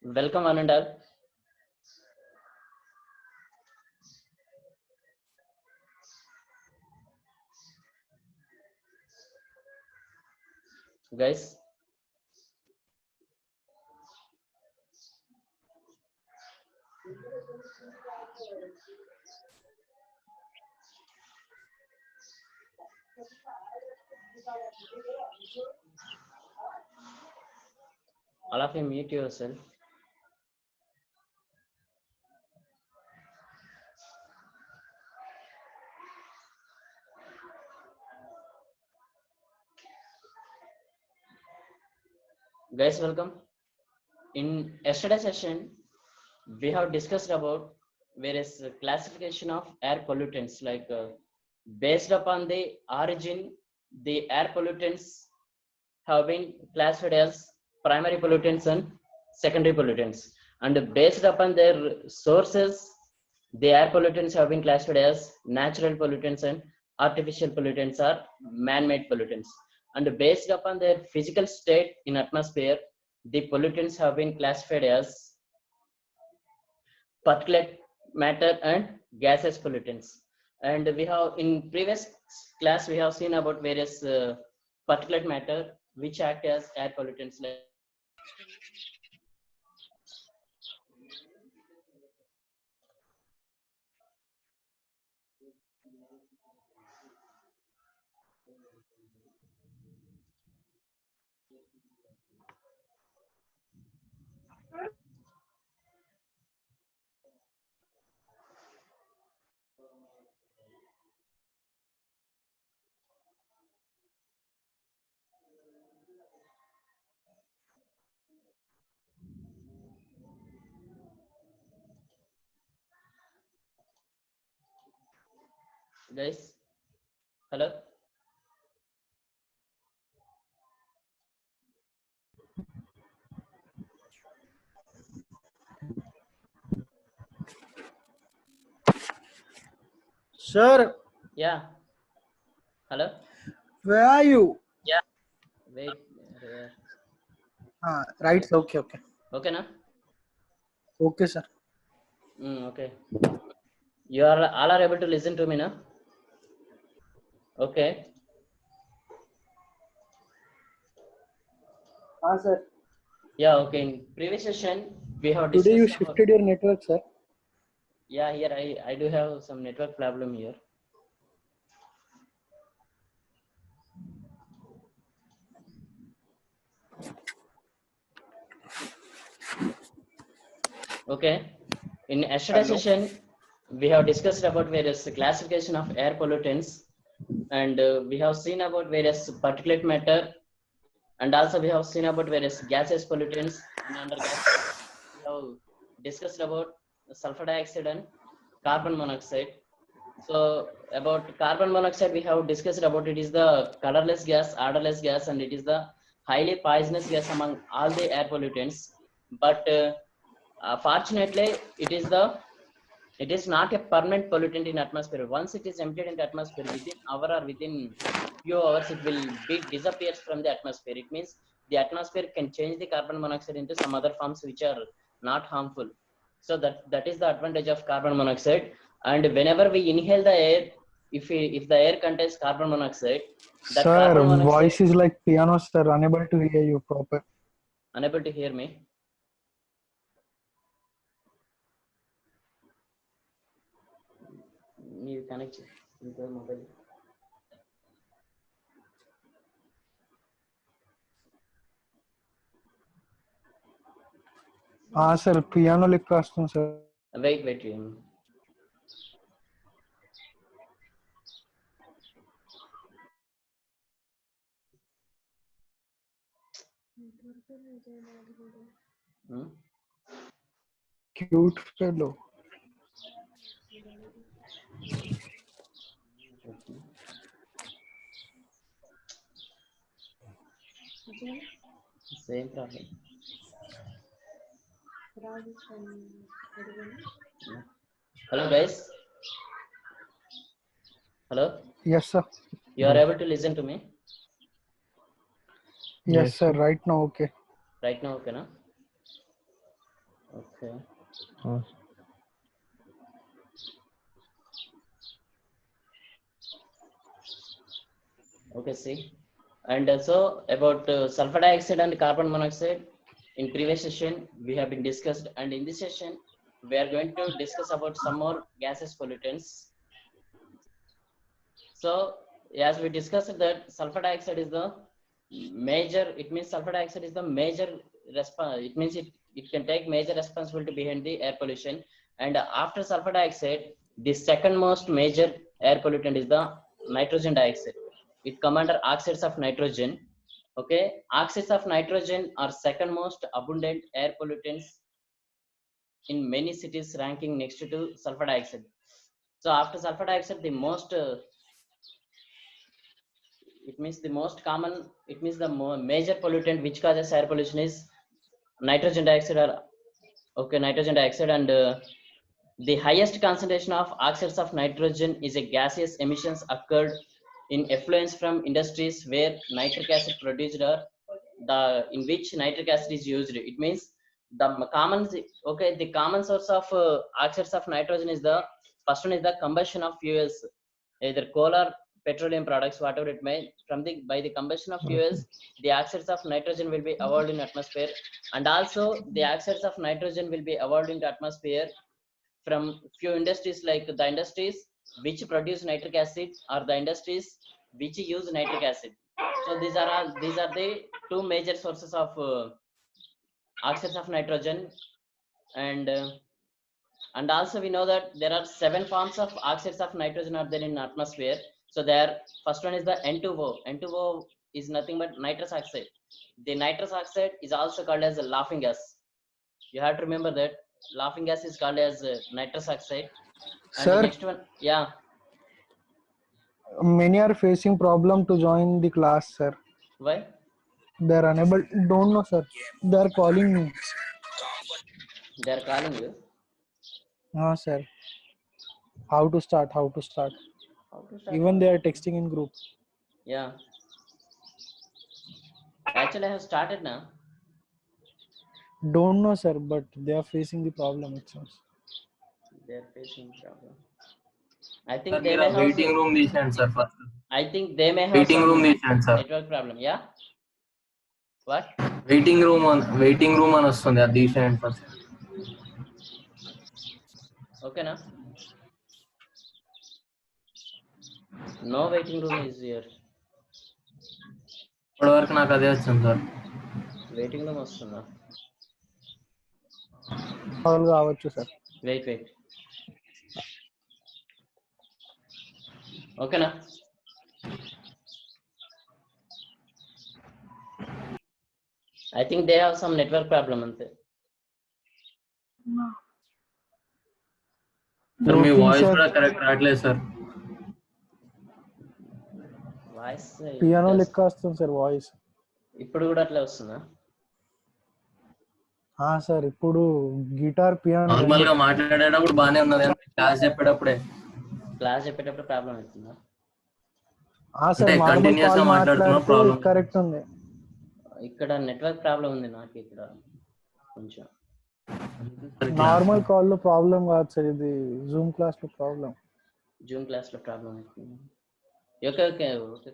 Welcome, one and all. Guys, all of you mute yourself. Guys, welcome. In yesterday's session, we have discussed about various classification of air pollutants, like based upon the origin, the air pollutants have been classified as primary pollutants and secondary pollutants, and based upon their sources, the air pollutants have been classified as natural pollutants and artificial pollutants or man-made pollutants, and based upon their physical state in atmosphere, the pollutants have been classified as particulate matter and gaseous pollutants. And we have in previous class we have seen about various particulate matter which act as air pollutants, like guys, hello. Sir, Yeah, hello. where are you? Yeah, wait there. Right. Okay. Okay now. Okay, sir. Okay, you are all are able to listen to me now. Okay. Sir. Yeah, okay, in previous session we have Today you discussed about, shifted your network, sir. yeah, here I do have some network problem here. Okay. In yesterday's Hello. session, we have discussed about various classification of air pollutants, and we have seen about various particulate matter, and also we have seen about various gaseous pollutants. And under gaseous, we have discussed about sulfur dioxide and carbon monoxide. So about carbon monoxide, we have discussed about it is the colorless gas, odorless gas, and it is the highly poisonous gas among all the air pollutants. But fortunately, it is not a permanent pollutant in atmosphere. Once it is emptied in the atmosphere, within hour or within few hours it will be disappears from the atmosphere. It means the atmosphere can change the carbon monoxide into some other forms which are not harmful. So that is the advantage of carbon monoxide. And whenever we inhale the air, if the air contains carbon monoxide, that Sir, carbon monoxide, voice is like piano, sir. Unable to hear you proper. unable to hear me. You connect with the mobile. Sir, piano లెక్క వస్తుంది, sir. Wait. Hmm? Cute fellow. Same problem. Hello guys. Hello. Yes, sir. You are able to listen to me Yes, sir. Right now, okay. right now, okay? Na? Okay. Okay, see. And also about sulfur dioxide and carbon monoxide, in previous session we have been discussed, and in this session we are going to discuss about some more gases pollutants. So as we discussed that sulfur dioxide is the major, it means sulfur dioxide is the major response. It means it can take major responsibility behind the air pollution. And after sulfur dioxide, the second most major air pollutant is the nitrogen dioxide. It come under oxides of nitrogen. Okay, oxides of nitrogen are second most abundant air pollutants in many cities, ranking next to sulfur dioxide. So after sulfur dioxide, the most it means the most common, it means the major pollutant which causes air pollution is nitrogen dioxide, or okay, nitrogen dioxide. And the highest concentration of oxides of nitrogen is a gaseous emissions occurred in effluents from industries where nitric acid produced, or the in which nitric acid is used. It means the common, okay, the common source of oxides of nitrogen is the first one is the combustion of fuels, either coal or petroleum products, whatever it may. From the by the combustion of fuels, Okay. the oxides of nitrogen will be evolved in atmosphere, and also the oxides of nitrogen will be evolved into atmosphere from few industries, like the industries which produce nitric acid or the industries which use nitric acid. So these are the two major sources of oxides of nitrogen. And and also we know that there are 7 forms of oxides of nitrogen are there in atmosphere. So there, first one is the N2O. N2O is nothing but nitrous oxide. The nitrous oxide is also called as a laughing gas. You have to remember that laughing gas is called as nitrous oxide. And the Sir, next one, yeah, many are facing problem to join the class, sir. why? They are unable. Don't know, sir. They are calling me. They are calling you. Ah, sir. How to start? How to start? How to start Even what? they are texting in group. Yeah, actually I have started now. Don't know, sir, but they are facing the problem. It seems. They are facing problem. I Sir, think they మీరు may ఆ have waiting room తీసేయండి sir first. I think they may have waiting some room తీసేయండి sir. network problem. Yeah, what? Waiting room అని వస్తుంది, అది తీసేయండి first. Okay now, no waiting room is here. ఇప్పటి వరకు నాకు అదే వచ్చింది సార్. Waiting room వస్తుందా? All కావచ్చు, sir. Wait. Okay now, I think they have some network problem ante. Sir మీ Working, వాయిస్ sir. కూడా కరెక్ట్ రావట్లేదు సార్. వాయిస్ పియానో లెక్క వస్తుంది, సార్ వాయిస్. ఇప్పుడు కూడా అట్లా వస్తుందా? సార్ ఇప్పుడు గిటార్ పియానో నార్మల్ గా మాట్లాడేటప్పుడు బానే ఉన్నది, క్లాస్ చెప్పేటప్పుడే ప్రాబ్లం అవుతుందా? సార్ అంటే నార్మల్ కంటిన్యూస్ కాల్ గా మాట్లాడుతున్నా మాట్లాడితే ప్రాబ్లం. కరెక్ట్ ఉంది. ఇక్కడ నెట్వర్క్ ప్రాబ్లం ఉంది నాకు ఇక్కడ కొంచెం. నార్మల్ కాల్ లో ప్రాబ్లం కాదు సార్, ఇది జూమ్ క్లాస్ లో ప్రాబ్లం. జూమ్ క్లాస్ లో ప్రాబ్లం అవుతుంది. ఓకే,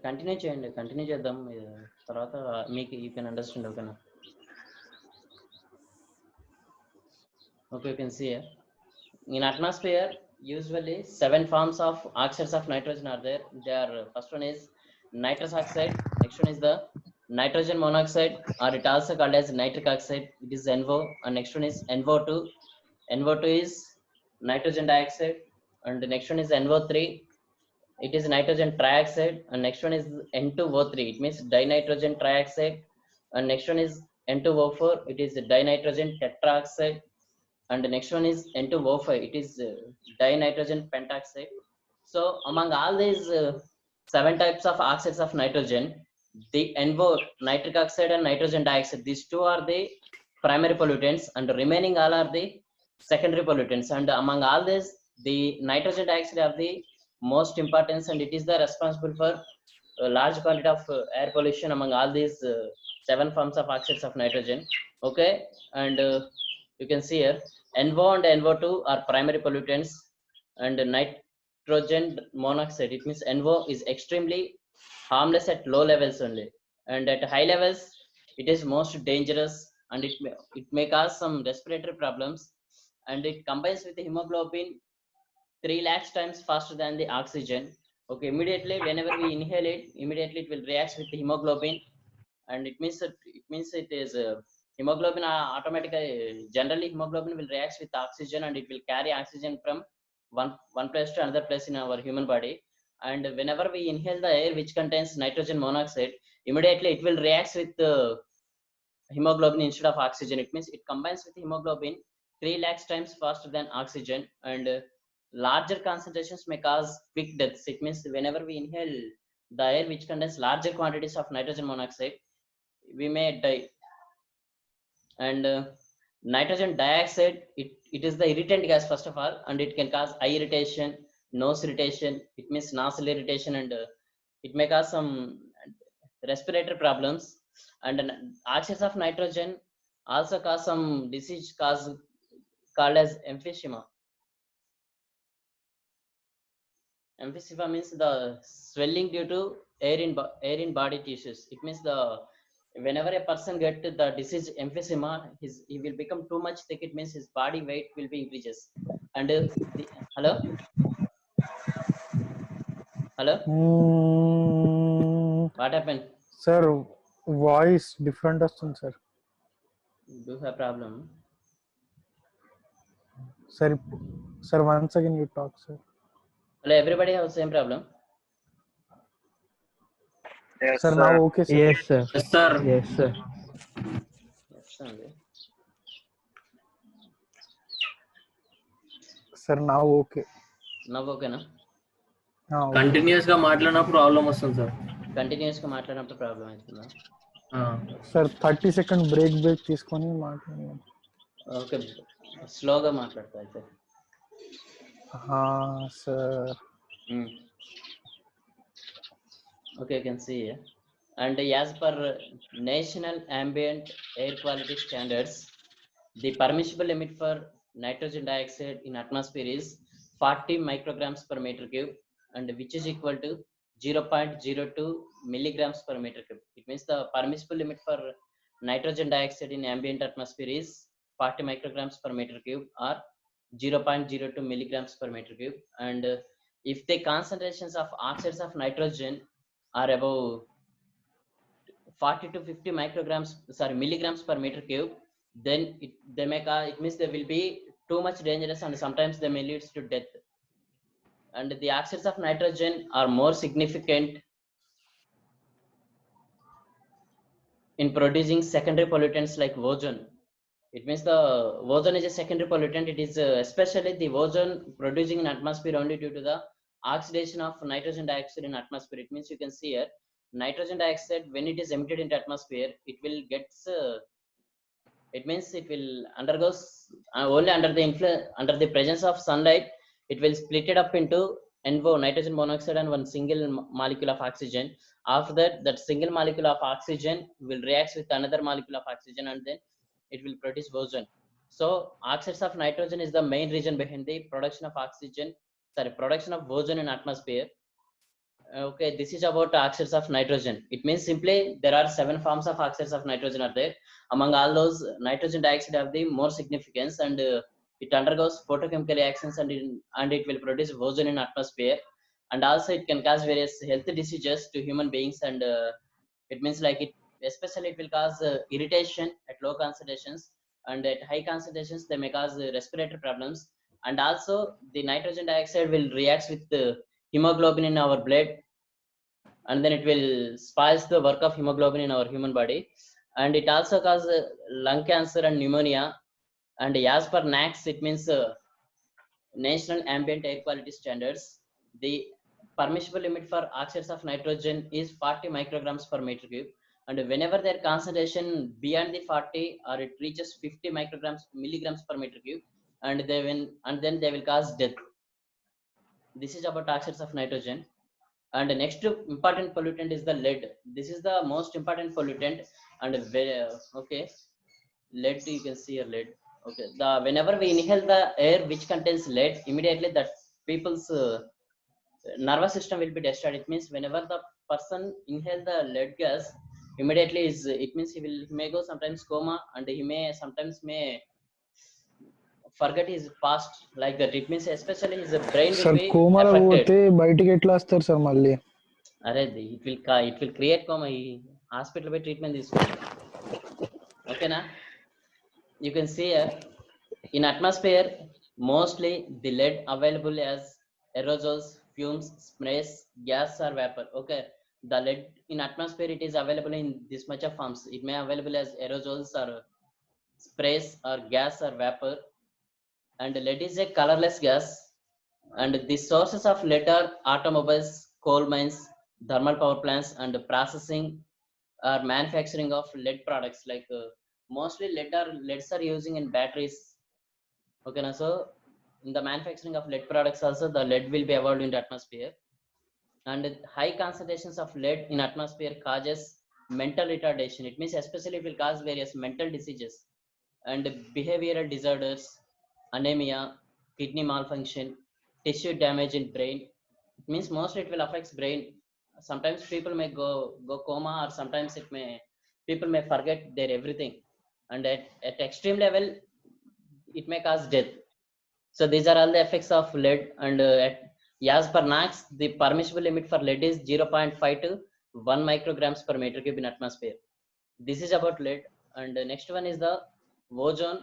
కంటిన్యూ చేయండి, కంటిన్యూ చేద్దాం తర్వాత మీకు యూ కెన్ అండర్స్టాండ్. ఓకేనా? Okay, you can see here in atmosphere usually 7 forms of oxides of nitrogen are there. They are first one is nitrous oxide, next one is the nitrogen monoxide, or it also called as nitric oxide, it is NO, and next one is NO2. NO2 is nitrogen dioxide, and the next one is NO3, it is nitrogen trioxide, and next one is N2O3, it means dinitrogen trioxide, and next one is N2O4, it is dinitrogen tetroxide, and the next one is N2O5, it is dinitrogen pentoxide. So among all these 7 types of oxides of nitrogen, the NO, nitric oxide, and nitrogen dioxide, these two are the primary pollutants, and the remaining all are the secondary pollutants. And among all these, the nitrogen dioxide have the most importance, and it is the responsible for a large quantity of air pollution among all these 7 forms of oxides of nitrogen. Okay, and You can see here NO and NO2 are primary pollutants, and nitrogen monoxide, it means NO is extremely harmless at low levels only, and at high levels it is most dangerous, and it may cause some respiratory problems, and it combines with the hemoglobin 3 lakhs times faster than the oxygen. Okay, immediately whenever we inhale it, immediately it will react with the hemoglobin, and it is hemoglobin automatically, generally hemoglobin will react with oxygen, and it will carry oxygen from one place to another place in our human body. And whenever we inhale the air which contains nitrogen monoxide, immediately it will react with hemoglobin instead of oxygen. It means it combines with hemoglobin 3 lakhs times faster than oxygen, and larger concentrations may cause quick deaths. It means whenever we inhale the air which contains larger quantities of nitrogen monoxide, we may die. And nitrogen dioxide, it is the irritant gas first of all, and it can cause eye irritation, nose irritation, it means nostril irritation, and it may cause some respiratory problems. And oxides of nitrogen also cause some disease called as emphysema. Emphysema means the swelling due to air in body tissues. It means the whenever a person get the disease emphysema, he will become too much thick. It means his body weight will be increases. And hello, hello, what happened? Sir voice different వస్తుంది sir. Do you have problem? Sir once again you talk sir. Hello, everybody have same problem? Yes, sir sir. నా okay sir. Yes, sir. Yes, sir. Yes, sir. Yes, అండి. Sir నా okay. నవ్వు ఓకేనా? Continuous గా మాట్లాడినప్పుడు problem వస్తుంది sir. Continuous గా మాట్లాడినప్పుడు ప్రాబ్లం అవుతుందా? సార్ 30 సెకండ్ బ్రేక్ తీసుకొని మాట్లాడండి. ఓకే, స్లోగా మాట్లాడతా అయితే. Sir Okay, you can see here. And as per national ambient air quality standards, the permissible limit for nitrogen dioxide in atmosphere is 40 micrograms per meter cube, and which is equal to 0.02 milligrams per meter cube. It means the permissible limit for nitrogen dioxide in ambient atmosphere is 40 micrograms per meter cube, or 0.02 milligrams per meter cube. And if the concentrations of oxides of nitrogen are above 40 to 50 milligrams per meter cube, then it means they will be too much dangerous, and sometimes they may lead to death. And the oxides of nitrogen are more significant in producing secondary pollutants like ozone. It means the ozone is a secondary pollutant. It is especially the ozone producing in atmosphere only due to the oxidation of nitrogen dioxide in atmosphere. It means you can see here nitrogen dioxide, when it is emitted into atmosphere, it will undergoes only under the presence of sunlight. It will split it up into NO, nitrogen monoxide, and one single molecule of oxygen. After that single molecule of oxygen will react with another molecule of oxygen, and then it will produce ozone. So oxides of nitrogen is the main reason behind the production of ozone in atmosphere. Okay, this is about oxides of nitrogen. It means simply there are 7 forms of oxides of nitrogen are there. Among all those, nitrogen dioxide have the more significance, and it undergoes photochemical reactions, and it will produce ozone in atmosphere. And also it can cause various health diseases to human beings, and it means like it especially it will cause irritation at low concentrations, and at high concentrations they may cause respiratory problems. And also the nitrogen dioxide will react with hemoglobin in our blood, and then it will spoils the work of hemoglobin in our human body, and it also causes lung cancer and pneumonia. And as per NACS, it means National Ambient Air Quality Standards, the permissible limit for oxides of nitrogen is 40 micrograms per meter cube, and whenever their concentration beyond the 40 or it reaches 50 milligrams per meter cube, and then they will cause death. This is about oxides of nitrogen. And the next important pollutant is the lead. This is the most important pollutant, and okay, lead, you can see here lead. Okay, whenever we inhale the air which contains lead, immediately that people's nervous system will be destroyed. It means whenever the person inhale the lead gas, immediately it means he may go sometimes coma, and he may sometimes may forget his past, like that. It means especially his brain will sir be కోమాలో affected. పోతే బయటికి ఎట్లా వస్తారు sir మళ్ళీ? Arre, it will create coma. Hospital by treatment తీసుకోండి. Okay na? You can see here in atmosphere mostly the lead available as aerosols, fumes, sprays, gas or vapor. Okay, the lead in atmosphere, it is available in this much of forms. It may available as aerosols or sprays or gas or vapor. And lead is a colorless gas, and the sources of lead are automobiles, coal mines, thermal power plants, and processing or manufacturing of lead products. Like mostly leads are using in batteries. Okay, now so in the manufacturing of lead products also the lead will be evolved into atmosphere. And high concentrations of lead in atmosphere causes mental retardation. It means especially it will cause various mental diseases and behavioral disorders, anemia, kidney malfunction, tissue damage in brain. It means mostly it will affect brain. Sometimes people may go coma, or sometimes people may forget their everything, and at extreme level it may cause death. So these are all the effects of lead. And as per NOx, the permissible limit for lead is 0.5 to 1 micrograms per meter cube in atmosphere. This is about lead. And the next one is the ozone.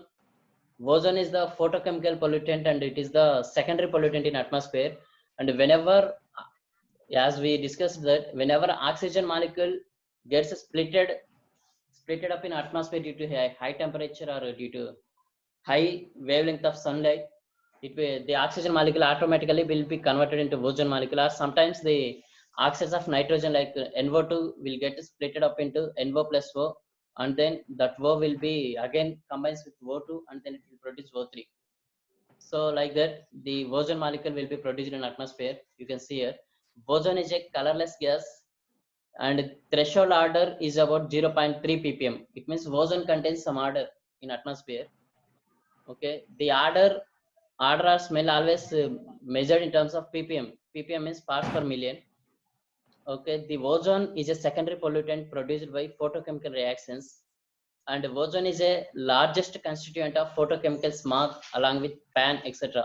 Ozone is the photochemical pollutant, and it is the secondary pollutant in atmosphere. And whenever, as we discussed, that whenever oxygen molecule gets splitted up in atmosphere due to high temperature or due to high wavelength of sunlight, the oxygen molecule automatically will be converted into ozone molecule. Or sometimes the oxides of nitrogen like NO2 will get splitted up into NO plus O, and then that O will be again combines with O2, and then it will produce O3. So like that, the ozone molecule will be produced in atmosphere. You can see here, ozone is a colorless gas, and threshold order is about 0.3 ppm. It means ozone contains some order in atmosphere. Okay, the order or smell always measured in terms of ppm. Ppm is parts per million. Okay, the ozone is a secondary pollutant produced by photochemical reactions, and ozone is a largest constituent of photochemical smog along with pan, etc.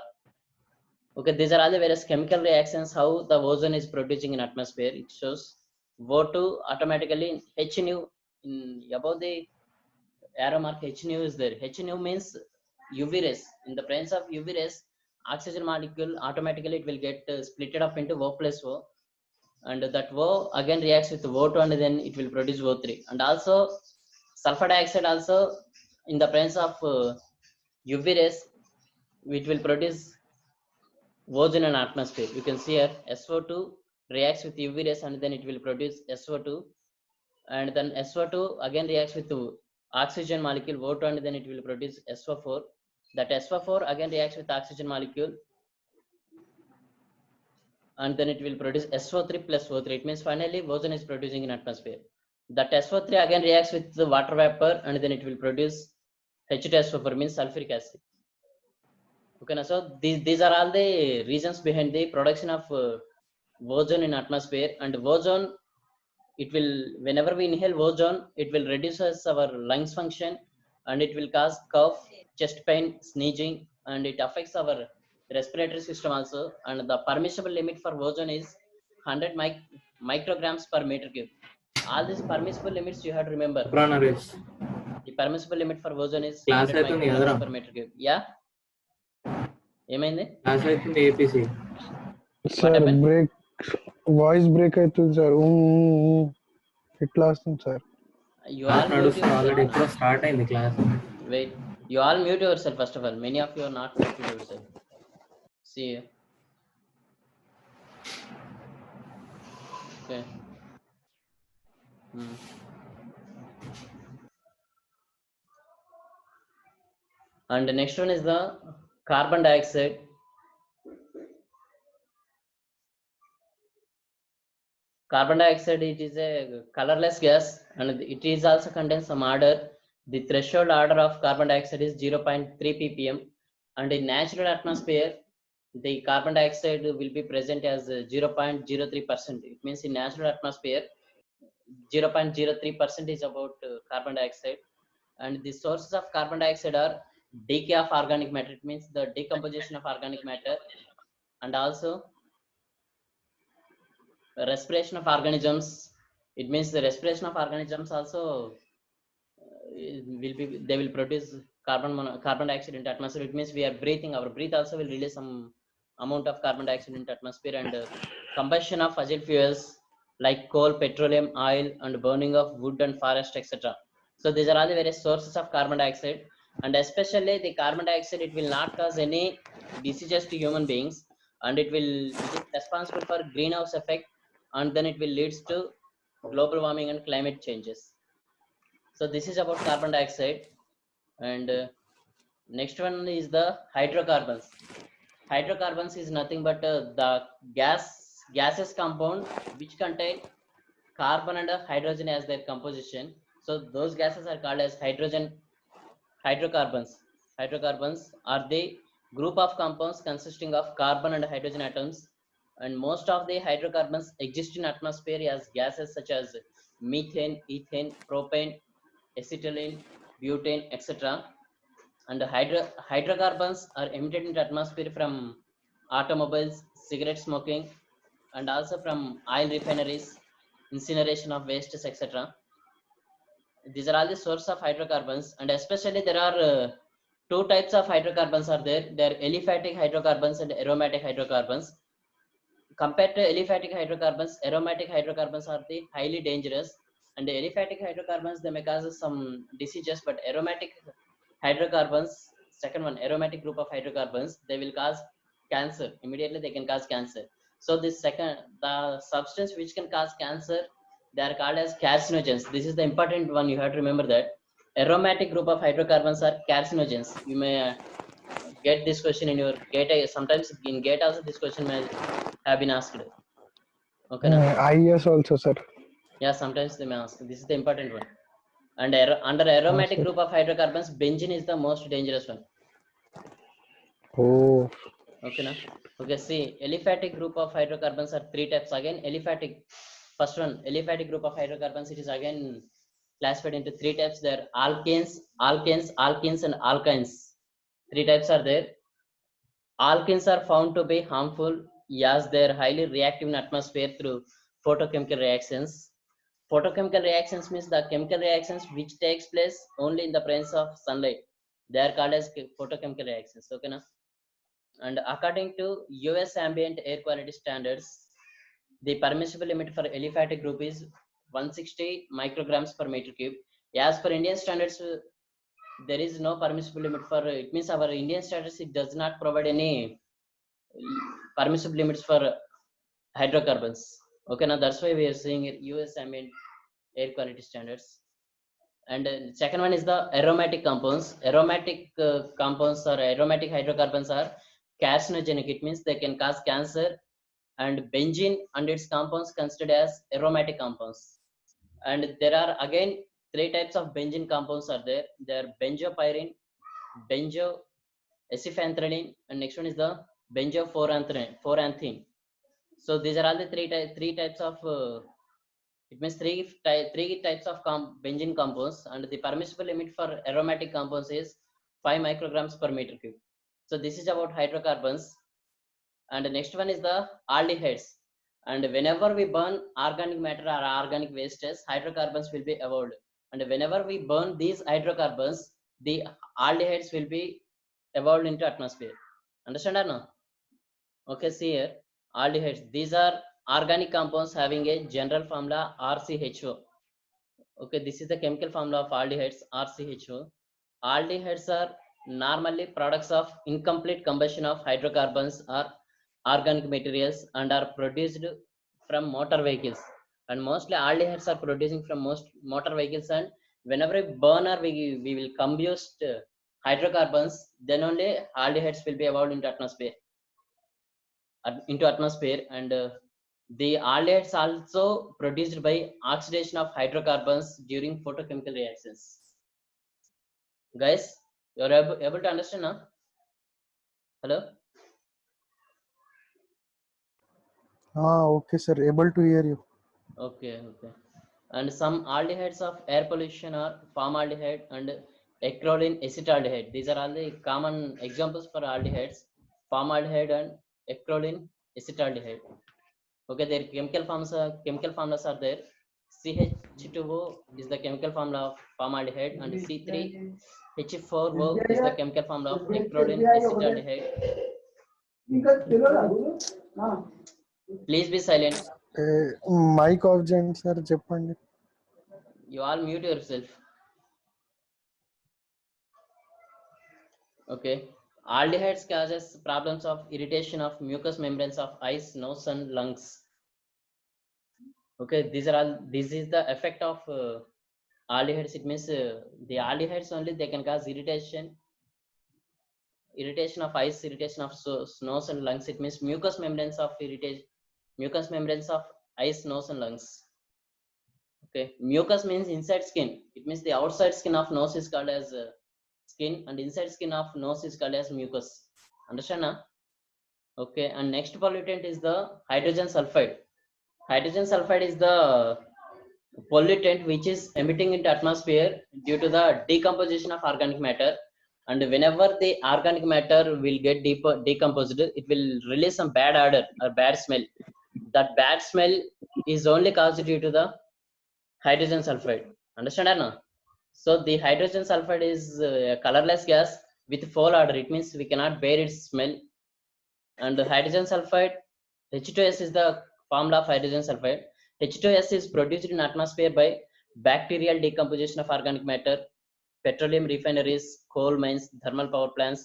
Okay, these are all the various chemical reactions how the ozone is producing in atmosphere. It shows O2 automatically H nu in above the arrow mark. H nu is there. H nu means UV rays. In the presence of UV rays, oxygen molecule automatically it will get splitted up into O plus O, and that O again reacts with O2, and then it will produce O3. And also sulfur dioxide also in the presence of UV rays, it will produce ozone in atmosphere. You can see here SO2 reacts with UV rays, and then it will produce SO2, and then SO2 again reacts with the oxygen molecule O2, and then it will produce SO4. That SO4 again reacts with oxygen molecule, and then it will produce SO3 plus O3. It means finally ozone is producing in atmosphere. That SO3 again reacts with the water vapor, and then it will produce H2SO4, means sulfuric acid. Okay, so these are all the reasons behind the production of ozone in atmosphere. And ozone, it will, whenever we inhale ozone, it will reduces our lungs function, and it will cause cough, chest pain, sneezing, and it affects our respiratory system also. And the permissible limit for ozone is 100 micrograms per meter cube. All these permissible limits you have to remember. The permissible limit for ozone is 100 micrograms per meter cube. Yeah, ఏమైంది APC sir? Break, voice break అవుతుంది sir. ఎట్లా వస్తుంది sir? Already ఎప్పుడో start అయింది class. Wait, you all mute yourself first of all. Many of you are not muted yourself. See here. Okay. And the next one is the carbon dioxide. Carbon dioxide, it is a colorless gas, and it is also contains some odor. The threshold order of carbon dioxide is 0.3 ppm, and in natural atmosphere, the carbon dioxide will be present as 0.03%. It means in natural atmosphere, 0.03% is about carbon dioxide. And the sources of carbon dioxide are decay of organic matter. It means the decomposition of organic matter, and also respiration of organisms. It means the respiration of organisms also will be, they will produce carbon dioxide into atmosphere. It means we are breathing, our breath also will release some amount of carbon dioxide into atmosphere. And combustion of fossil fuels like coal, petroleum, oil, and burning of wood and forest, etc. So these are all the various sources of carbon dioxide. And especially the carbon dioxide, it will not cause any diseases to human beings, and it is responsible for greenhouse effect, and then it will leads to global warming and climate changes. So this is about carbon dioxide. And next one is the hydrocarbons. Hydrocarbons is nothing but the gases compound which contain carbon and hydrogen as their composition. So those gases are called as hydrocarbons. Hydrocarbons are the group of compounds consisting of carbon and hydrogen atoms, and most of the hydrocarbons exist in atmosphere as gases such as methane, ethane, propane, acetylene, butane, etc. And hydrocarbons are emitted into atmosphere from automobiles, cigarette smoking, and also from oil refineries, incineration of wastes, etc. These are all the sources of hydrocarbons. And especially there are two types of hydrocarbons are there. They are aliphatic hydrocarbons and aromatic hydrocarbons. Compared to aliphatic hydrocarbons, aromatic hydrocarbons are the highly dangerous. And the aliphatic hydrocarbons, they may cause some diseases, but aromatic hydrocarbons, second one, aromatic group of hydrocarbons, they will cause cancer. Immediately they can cause cancer. So this second, the substance which can cause cancer, they are called as carcinogens. This is the important one, you have to remember that aromatic group of hydrocarbons are carcinogens. You may get this question in your gate. Sometimes in gate also this question may have been asked. Okay, na? IES also, sir. Yeah, sometimes they may ask. This is the important one. And under aromatic sir. group of hydrocarbons, benzene is the most dangerous one. Oh, Okay, na? Okay, see, aliphatic group of hydrocarbons are three types. Again, aliphatic, first one, aliphatic group of hydrocarbons, it is again classified into three types. There are alkanes, alkenes, and alkynes. Three types are there. Alkenes are found to be harmful as they are highly reactive in atmosphere through photochemical reactions. Photochemical reactions means the chemical reactions which takes place only in the presence of sunlight. They are called as photochemical reactions. Okay, na? And according to US ambient air quality standards, the permissible limit for aliphatic group is 160 micrograms per meter cube. As per Indian standards, there is no permissible limit for it. Means our Indian standards, it does not provide any permissible limits for hydrocarbons. Okay, now that's why we are seeing it US ambient air quality standards. And second one is the aromatic compounds. Aromatic compounds or aromatic hydrocarbons are carcinogenic. It means they can cause cancer. And benzene and its compounds considered as aromatic compounds. And there are again three types of benzene compounds are there. They are benzopyrene, benzoacetylphenylene, and next one is the benzoforanthene. So these are all the three types of it means three types of benzene compounds, and the permissible limit for aromatic compounds is 5 micrograms per meter cube. So this is about hydrocarbons. And the next one is the aldehydes. And whenever we burn organic matter or organic wastes, hydrocarbons will be evolved. And whenever we burn these hydrocarbons, the aldehydes will be evolved into atmosphere. Understand or no? Okay, see here, aldehydes. These are organic compounds having a general formula RCHO. Okay, this is the chemical formula of aldehydes, RCHO. Aldehydes are normally products of incomplete combustion of hydrocarbons or organic materials and are produced from motor vehicles. And mostly aldehydes are producing from most motor vehicles, and whenever we burn or we will combust hydrocarbons, then only aldehydes will be evolved into atmosphere. And the aldehydes also produced by oxidation of hydrocarbons during photochemical reactions. Guys, you're able to understand now? Hello? Okay, sir. Able to hear you. Okay. And some aldehydes of air pollution are formaldehyde and acrolein acetaldehyde. These are all the common examples for aldehydes, formaldehyde and acrolein acetaldehyde. Okay, their chemical formulas are there. CH2O is the chemical formula of formaldehyde, and C3H4O is the chemical formula of acrolein acetaldehyde. Please be silent. Mic off చేయండి sir, చెప్పండి. You all mute yourself. Okay. Aldehydes causes problems of irritation of mucous membranes of eyes, nose, and lungs. Okay, this is the effect of aldehydes. It means the aldehydes only they can cause irritation of eyes, irritation of nose and lungs. It means mucous membranes of eyes, nose, and lungs. Okay, mucus means inside skin. It means the outside skin of nose is called as skin, and inside skin of nose is called as mucus. Understand now? Okay, and next pollutant is the hydrogen sulfide. Hydrogen sulfide is the pollutant which is emitting into atmosphere due to the decomposition of organic matter. And whenever the organic matter will get decomposed, it will release some bad odor or bad smell. That bad smell is only caused due to the hydrogen sulfide. Understand or no? So the hydrogen sulfide is a colorless gas with foul odor. It means we cannot bear its smell. And the hydrogen sulfide, H2S is the formula of hydrogen sulfide. H2S is produced in atmosphere by bacterial decomposition of organic matter, petroleum refineries, coal mines, thermal power plants,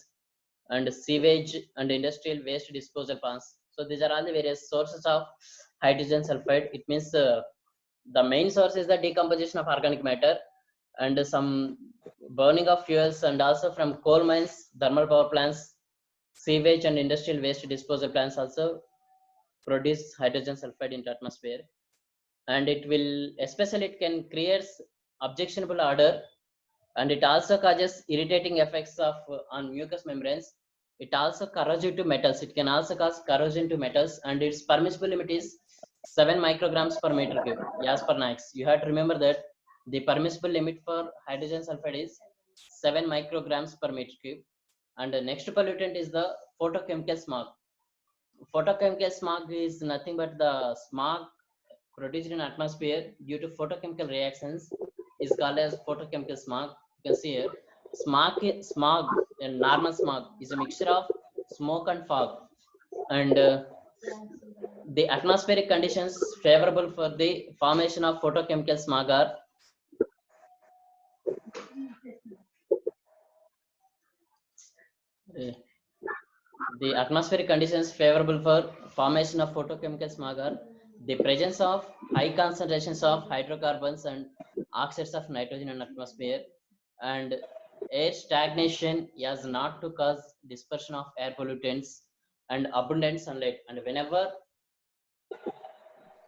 and sewage and industrial waste disposal plants. So these are all the various sources of hydrogen sulfide. It means the main source is the decomposition of organic matter and some burning of fuels, and also from coal mines, thermal power plants, sewage and industrial waste disposal plants also produce hydrogen sulfide into atmosphere. And it will, especially it can create objectionable odor, and it also causes irritating effects of on mucous membranes. It also corrosive to metals. It can also cause corrosion to metals, and its permissible limit is 7 micrograms per meter cube as per NICS. You have to remember that the permissible limit for hydrogen sulfide is 7 micrograms per meter cube. And the next pollutant is the photochemical smog. Photochemical smog is nothing but the smog produced in atmosphere due to photochemical reactions is called as photochemical smog. You can see here, smog and normal smog is a mixture of smoke and fog, and the atmospheric conditions favorable for the formation of photochemical smog are the atmospheric conditions favorable for formation of photochemical smog are the presence of high concentrations of hydrocarbons and oxides of nitrogen in atmosphere, and air stagnation as not to cause dispersion of air pollutants, and abundant sunlight. And whenever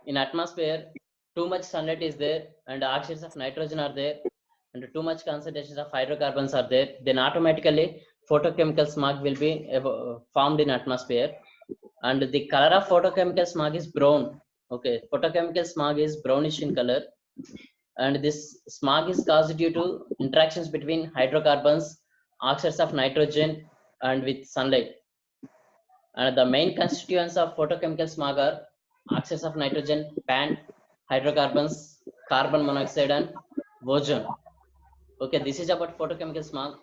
in atmosphere too much sunlight is there and oxides of nitrogen are there and too much concentrations of hydrocarbons are there, then automatically photochemical smog will be formed in atmosphere. And the color of photochemical smog is brown. Okay, photochemical smog is brownish in color, and this smog is caused due to interactions between hydrocarbons, oxides of nitrogen, and with sunlight. And the main constituents of photochemical smog are oxides of nitrogen, pan, hydrocarbons, carbon monoxide, and ozone. Okay, this is about photochemical smog.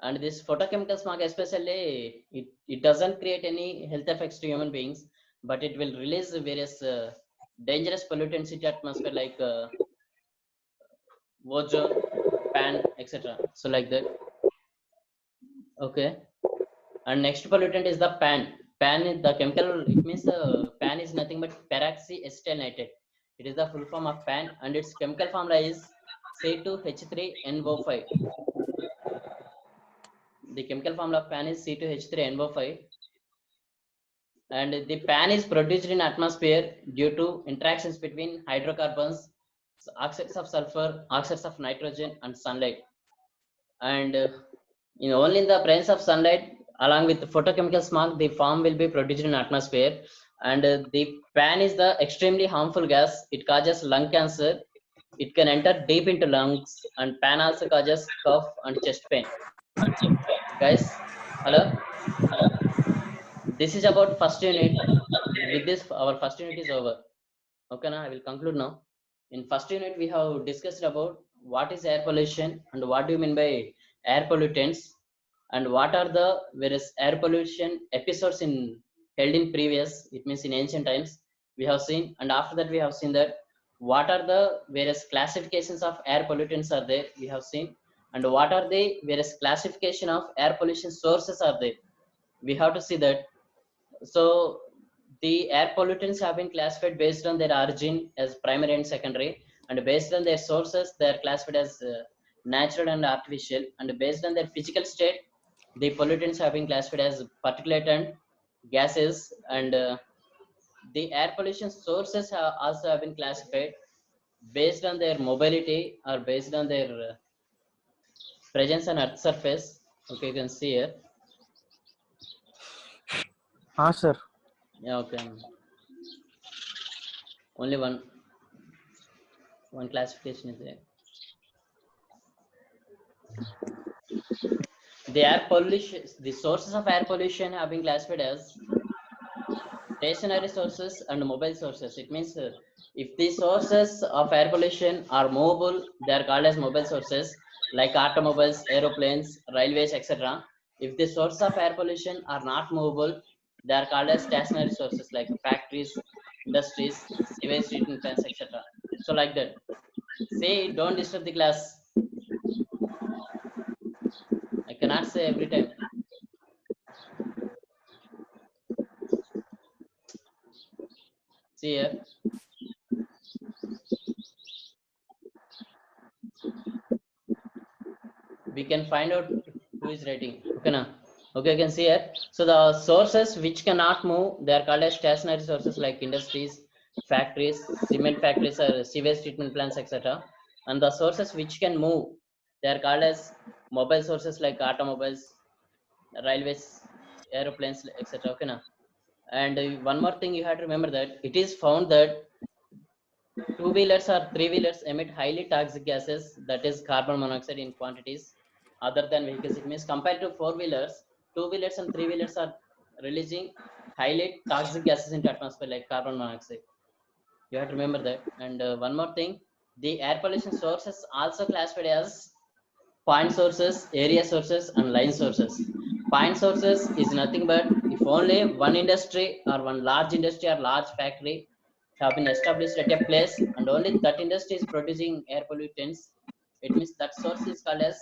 And this photochemical smog especially, it doesn't create any health effects to human beings, but it will release various dangerous pollutants into atmosphere like ozone, pan, etc. So like that. Okay, and next pollutant is the pan. Pan is the chemical, it means pan is nothing but peroxyacetyl nitrate. It is the full form of pan, and its chemical formula is C2H3NO5. The chemical formula of pan is C2H3NO5, and the pan is produced in atmosphere due to interactions between hydrocarbons, oxides of sulfur, oxides of nitrogen, and sunlight. And only in the presence of sunlight, along with photochemical smog, the foam will be produced in atmosphere. And the pan is the extremely harmful gas. It causes lung cancer. It can enter deep into lungs, and pan also causes cough and chest pain. Guys, hello. This is about first unit. With this, our first unit is over. Okay, now I will conclude now. In first unit, we have discussed about what is air pollution and what do you mean by air pollutants, and what are the various air pollution episodes in held in previous, it means in ancient times, we have seen. And after that, we have seen that what are the various classifications of air pollutants are there, we have seen, and what are the various classification of air pollution sources are there, we have to see that. So the air pollutants have been classified based on their origin as primary and secondary, and based on their sources, they are classified as natural and artificial, and based on their physical state, the pollutants have been classified as particulate and gases, and the air pollution sources have also have been classified based on their mobility or based on their presence on earth surface. Okay, you can see here. Sir. Yeah, okay. Only one classification is there. The air pollution, the sources of air pollution have been classified as stationary sources and mobile sources. It means if the sources of air pollution are movable, they are called as mobile sources, like automobiles, aeroplanes, railways, etc. If the sources of air pollution are not movable, they are called as stationary sources, like factories, industries, sewage treatment plants, etc. So like that. Say, don't disturb the class. I cannot say every time. See here. We can find out who is writing. Okay, now. Okay, you can see here. So the sources which cannot move, they are called as stationary sources, like industries, factories, cement factories, or sewage treatment plants, etc. And the sources which can move, they are called as mobile sources, like automobiles, railways, aeroplanes, etc. Okay, now. And one more thing you have to remember, that it is found that two-wheelers or three-wheelers emit highly toxic gases, that is carbon monoxide, in quantities other than vehicles. It means compared to four-wheelers, two-wheelers and three-wheelers are releasing highly toxic gases into atmosphere, like carbon monoxide. You have to remember that. And one more thing, the air pollution sources also classified as point sources, area sources, and line sources. Point sources is nothing but if only one industry or one large industry or large factory have been established at a place, and only that industry is producing air pollutants, it means that source is called as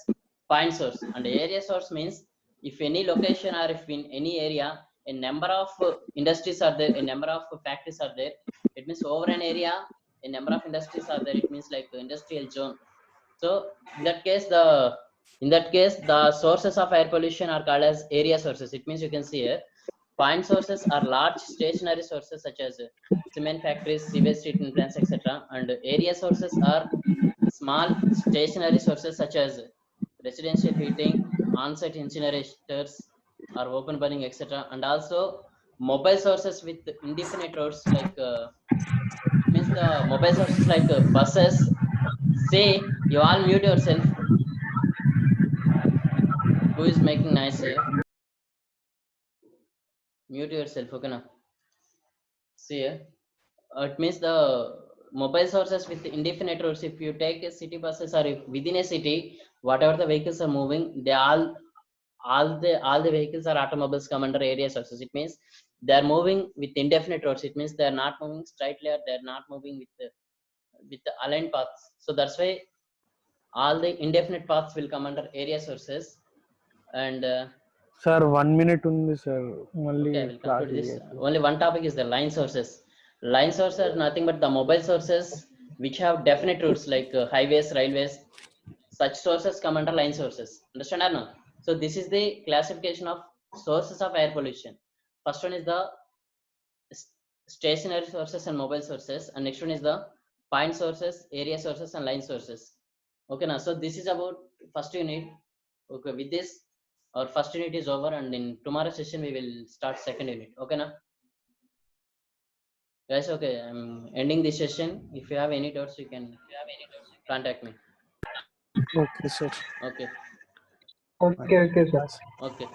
point source. And area source means if any location or if in any area a number of industries are there, a number of factories are there, it means over an area a number of industries are there, it means like industrial zone. So in that case the sources of air pollution are called as area sources. It means you can see here point sources are large stationary sources such as cement factories, sewage treatment plants, etc. And area sources are small stationary sources such as residential heating, on-site incinerators, or open burning, etc. And also mobile sources with indefinite routes, like it means the mobile sources like buses. Say, you all mute yourself. Who is making noise here? Mute yourself, okay now. See here. It means the mobile sources with indefinite routes. If you take a city buses, or if within a city, whatever the vehicles are moving, they all the vehicles are automobiles come under area sources. It means they are moving with indefinite routes. It means they are not moving straightly, or they are not moving with the aligned paths. So that's why all the indefinite paths will come under area sources. And Sir, 1 minute undi sir. Malli okay, I will class conclude this. iyyathu. Only one topic is the line sources. Line sources are nothing but the mobile sources which have definite routes, like highways, railways. Such sources come under line sources. Understand or no? So this is the classification of sources of air pollution. First one is the stationary sources and mobile sources, and next one is the point sources, area sources, and line sources. Okay, now so this is about first unit. Okay, with this our first unit is over, and in tomorrow session we will start second unit. Okay, now guys. Okay, I'm ending this session. If you have any doubts, you can contact me. Okay, sir. Okay. Okay, sir. Okay.